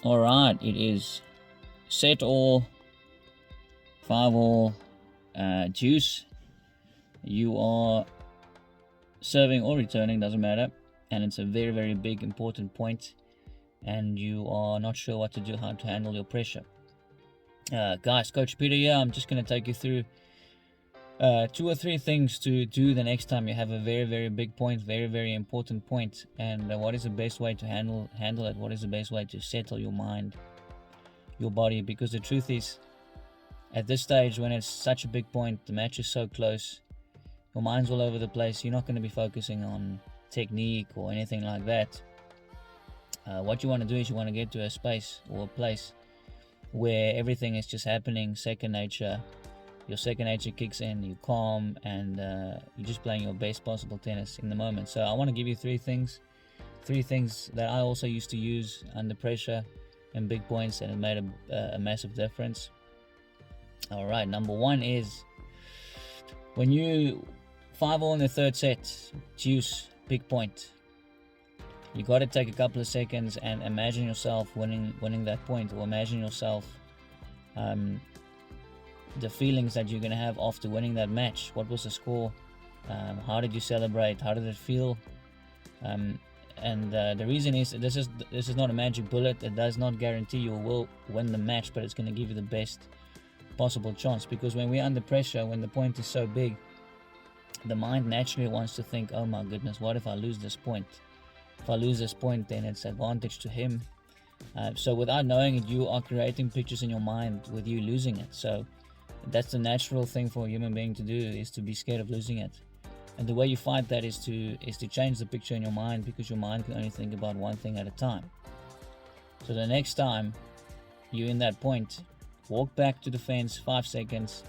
Alright, it is set all, 5-all juice. You are serving or returning, doesn't matter, and it's a very, very big important point, and you are not sure what to do, how to handle your pressure. Guys, Coach Peter here. I'm just going to take you through 2 or 3 things to do the next time you have a very, very big point, very, very important point, and what is the best way to handle it, what is the best way to settle your mind, your body, because the truth is, at this stage, when it's such a big point, the match is so close, your mind's all over the place, you're not going to be focusing on technique or anything like that. What you want to do is you want to get to a space or a place where everything is just happening second nature. Your second nature kicks in, you're calm, and you're just playing your best possible tennis in the moment. So I want to give you 3 things that I also used to use under pressure and big points, and it made a massive difference. All right, number 1 is when you 5-all in the third set, juice, big point, you got to take a couple of seconds and imagine yourself winning that point, or imagine yourself the feelings that you're going to have after winning that match. What was the score? How did you celebrate? How did it feel? The reason is this is not a magic bullet. It does not guarantee you will win the match, but it's going to give you the best possible chance, because when we're under pressure, when the point is so big, the mind naturally wants to think, oh my goodness, what if I lose this point? If I lose this point, then it's advantage to him. So without knowing it, you are creating pictures in your mind with you losing it. So that's the natural thing for a human being to do, is to be scared of losing it. And the way you fight that is to change the picture in your mind, because your mind can only think about one thing at a time. So the next time you're in that point, walk back to the fence 5 seconds,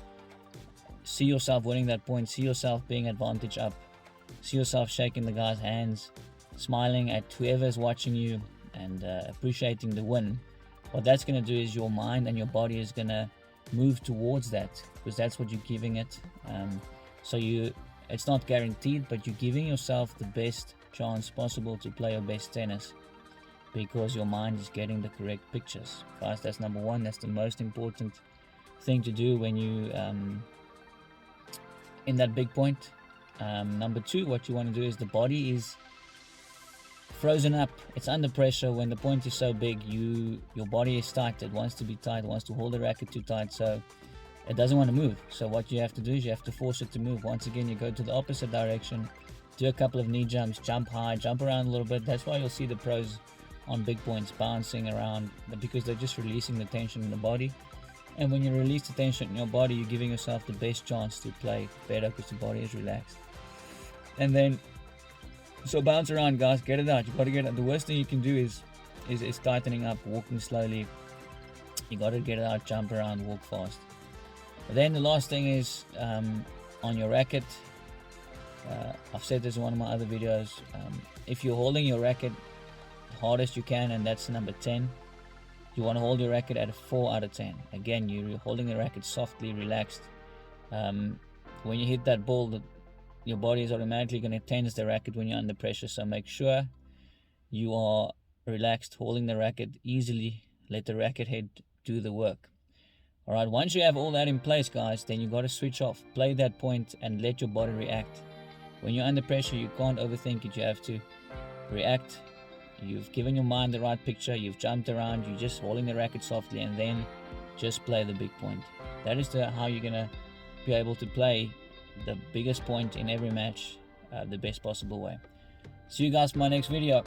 see yourself winning that point, see yourself being advantage up, see yourself shaking the guy's hands, smiling at whoever is watching you, and appreciating the win. What that's going to do is your mind and your body is going to move towards that, because that's what you're giving it. It's not guaranteed, but you're giving yourself the best chance possible to play your best tennis, because your mind is getting the correct pictures. Guys, that's number 1. That's the most important thing to do when you in that big point. Number 2, what you want to do is the body is frozen up. It's under pressure. When the point is so big, your body is tight. It wants to be tight, wants to hold the racket too tight, so it doesn't want to move. So what you have to do is you have to force it to move. Once again, you go to the opposite direction, do a couple of knee jumps, jump high, jump around a little bit. That's why you'll see the pros on big points bouncing around, because they're just releasing the tension in the body. And when you release the tension in your body, you're giving yourself the best chance to play better, because the body is relaxed. And then, so bounce around, guys, get it out. You got to get it. The worst thing you can do is tightening up, walking slowly. You got to get it out, jump around, walk fast. But then the last thing is on your racket. I've said this in one of my other videos. If you're holding your racket hardest you can, and that's number 10, you want to hold your racket at a 4 out of 10. Again, you're holding the racket softly, relaxed. When you hit that ball, your body is automatically going to tense the racket when you're under pressure. So make sure you are relaxed, holding the racket easily. Let the racket head do the work. All right, once you have all that in place, guys, then you got to switch off, play that point, and let your body react. When you're under pressure, you can't overthink it. You have to react. You've given your mind the right picture. You've jumped around. You're just holding the racket softly, and then just play the big point. That is how you're going to be able to play the biggest point in every match the best possible way. See you guys in my next video.